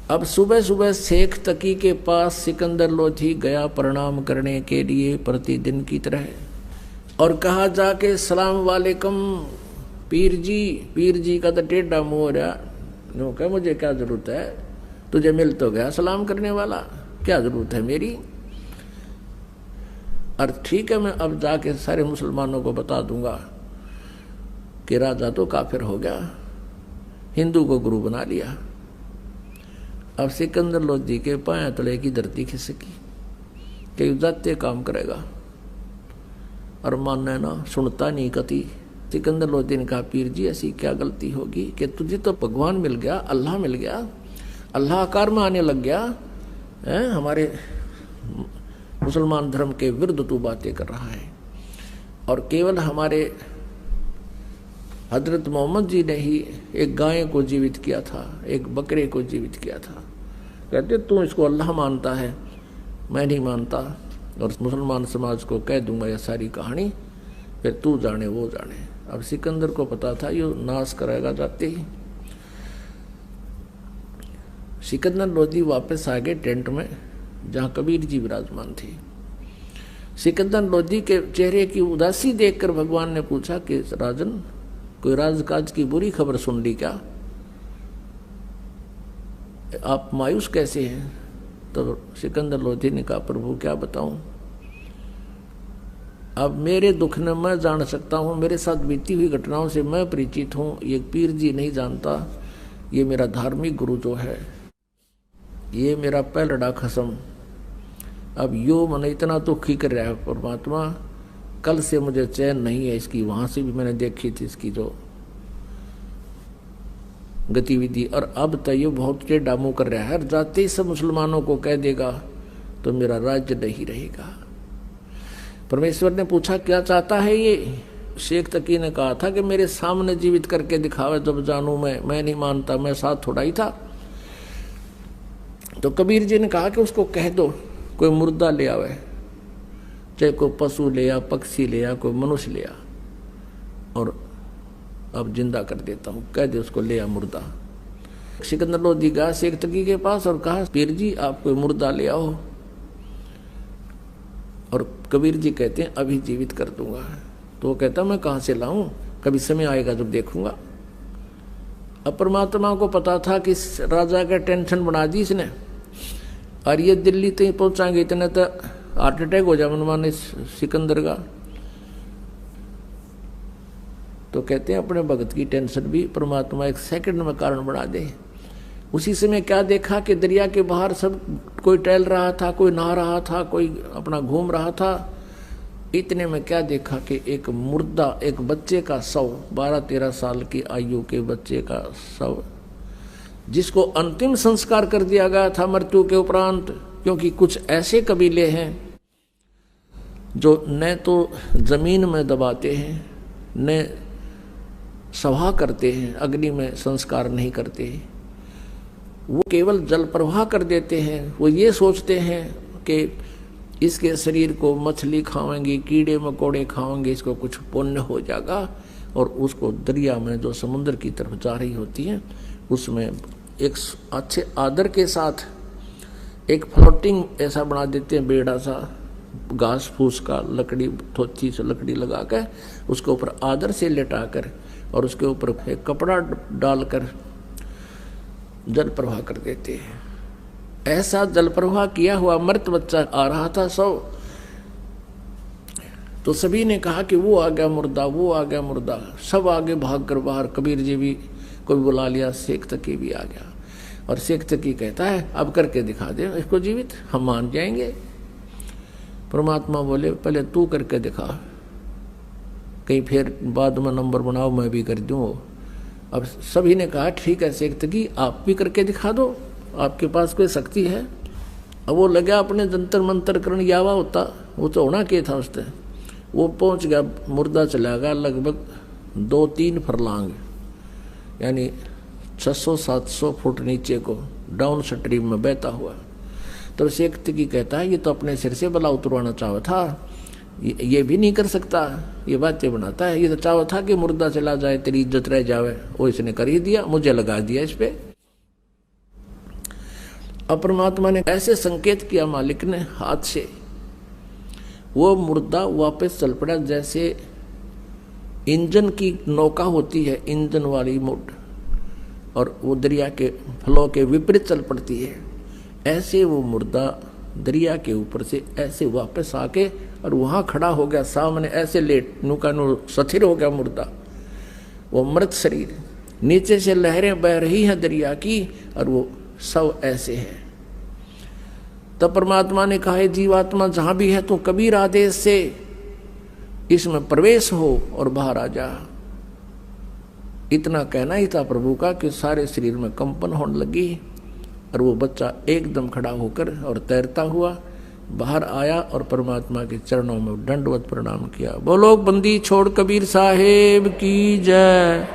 अब सुबह सुबह शेख तकी के पास सिकंदर लोधी गया प्रणाम करने के लिए प्रतिदिन की तरह, और कहा जाके सलाम वालेकुम पीर जी। पीर जी का तो टेढ़ा मुंह हो रहा, नो क्या मुझे क्या जरूरत है, तुझे मिल तो गया सलाम करने वाला, क्या जरूरत है मेरी। और ठीक है, मैं अब जाके सारे मुसलमानों को बता दूंगा कि राजा तो काफिर हो गया, हिंदू को गुरु बना लिया। अब सिकंदर लोधी के पांव तले की धरती खिसकी कि जाते काम करेगा, और मानना ना सुनता नहीं कति। सिकंदर लोधी ने कहा पीर जी ऐसी क्या गलती होगी कि तुझे तो भगवान मिल गया, अल्लाह मिल गया, अल्लाह आकार में आने लग गया है, हमारे मुसलमान धर्म के विरुद्ध तू बातें कर रहा है। और केवल हमारे हजरत मोहम्मद जी ने ही एक गाय को जीवित किया था, एक बकरे को जीवित किया था। कहते तू इसको अल्लाह मानता है, मैं नहीं मानता, और मुसलमान समाज को कह दूंगा यह सारी कहानी, फिर तू जाने वो जाने। अब सिकंदर को पता था ये नाश कराएगा जाते ही। सिकंदर लोधी वापस आ गए टेंट में जहां कबीर जी विराजमान थे। सिकंदर लोधी के चेहरे की उदासी देखकर भगवान ने पूछा कि राजन कोई राजकाज की बुरी खबर सुन ली क्या, आप मायूस कैसे हैं। तो सिकंदर लोधी ने कहा प्रभु क्या बताऊं, अब मेरे दुख ने मैं जान सकता हूं, मेरे साथ बीती हुई घटनाओं से मैं परिचित हूं, ये पीर जी नहीं जानता, ये मेरा धार्मिक गुरु जो है, ये मेरा पहलड़ा खसम, अब यो मन इतना दुखी कर रहा है परमात्मा, कल से मुझे चैन नहीं है इसकी। वहां से भी मैंने देखी थी इसकी जो गतिविधि, और अब तो ये बहुत टेढ़ा मुंह कर रहा है, जाते ही सब मुसलमानों को कह देगा तो मेरा राज्य नहीं रहेगा। परमेश्वर ने पूछा क्या चाहता है ये। शेख तकी ने कहा था कि मेरे सामने जीवित करके दिखावे जब जानू मैं नहीं मानता, मैं साथ थोड़ा ही था। तो कबीर जी ने कहा कि उसको कह दो कोई मुर्दा ले आवे, चाहे कोई पशु ले आ, पक्षी ले आ, कोई मनुष्य ले आ, और अब जिंदा कर देता हूं, कह दे उसको ले आ मुर्दा। सिकंदर लोधी गया शेख तकी के पास और कहा पीर जी आप कोई मुर्दा ले आओ, और कबीर जी कहते हैं अभी जीवित कर दूंगा। तो वो कहता मैं कहां से लाऊं, कभी समय आएगा जब देखूंगा। अब परमात्मा को पता था कि राजा का टेंशन बना दी इसने, और ये दिल्ली तक पहुंचाएंगे इतने तो हार्ट अटैक हो जाए मनमाने सिकंदर का। तो कहते हैं अपने भगत की टेंशन भी परमात्मा एक सेकंड में कारण बना दे। उसी समय क्या देखा कि दरिया के बाहर सब कोई टहल रहा था, कोई नहा रहा था, कोई अपना घूम रहा था। इतने में क्या देखा कि एक मुर्दा, एक बच्चे का शव, 12-13 साल की आयु के बच्चे का शव, जिसको अंतिम संस्कार कर दिया गया था मृत्यु के उपरांत। क्योंकि कुछ ऐसे कबीले हैं जो न तो जमीन में दबाते हैं, न सभा करते हैं, अग्नि में संस्कार नहीं करते, वो केवल जल प्रवाह कर देते हैं। वो ये सोचते हैं कि इसके शरीर को मछली खाएंगे, कीड़े मकोड़े खाएंगे, इसको कुछ पुण्य हो जाएगा, और उसको दरिया में जो समुद्र की तरफ जा रही होती है उसमें एक अच्छे आदर के साथ एक फ्लोटिंग ऐसा बना देते हैं, बेड़ा सा घास फूस का, लकड़ी थोची से लकड़ी लगा कर उसके ऊपर आदर से लेटा कर और उसके ऊपर एक कपड़ा डालकर जल प्रवाह कर देते हैं। ऐसा जल प्रवाह किया हुआ मृत बच्चा आ रहा था सब, तो सभी ने कहा कि वो आ गया मुर्दा, वो आ गया मुर्दा। सब आगे भाग कर बाहर, कबीर जी भी को भी बुला लिया, शेख तकी भी आ गया। और शेख तकी कहता है अब करके दिखा दे इसको जीवित, हम मान जाएंगे। परमात्मा बोले पहले तू करके दिखा, कहीं फिर बाद में नंबर बनाओ मैं भी कर दूँ। अब सभी ने कहा ठीक है शेख तकी आप भी करके दिखा दो, आपके पास कोई शक्ति है। अब वो लगा अपने जंतर मंतर करण यावा होता, वो तो होना क्या था उससे। वो पहुंच गया, मुर्दा चला गया लगभग 2-3 फरलांग, यानी 600-700 फुट नीचे को डाउन स्ट्रीम में बहता हुआ। तो शेख तकी कहता है ये तो अपने सिर से बला उतरवाना चाहा था, ये भी नहीं कर सकता, ये बातें बनाता है। ये तो चाहा था कि मुर्दा चला जाए, तेरी इज्जत रह जावे, वो इसने कर ही दिया, मुझे लगा दिया इस पे। अब परमात्मा ने ऐसे संकेत किया मालिक ने हाथ से, वो मुर्दा वापस चल पड़ा जैसे इंजन की नौका होती है, इंजन वाली मोट, और वो दरिया के फ्लो के विपरीत चल पड़ती है। ऐसे वो मुर्दा दरिया के ऊपर से ऐसे वापस आके और वहां खड़ा हो गया सामने, ऐसे लेट नुका नु स्थिर हो गया मुर्दा, वो मृत शरीर। नीचे से लहरें बह रही हैं दरिया की और वो सब ऐसे है। तब परमात्मा ने कहा, जीवात्मा जहां भी है तो कबीर आदेश से इसमें प्रवेश हो और बाहर आ जा। इतना कहना ही था प्रभु का कि सारे शरीर में कंपन होने लगी और वो बच्चा एकदम खड़ा होकर और तैरता हुआ बाहर आया और परमात्मा के चरणों में दंडवत प्रणाम किया। बोलो बंदी छोड़ कबीर साहेब की जय।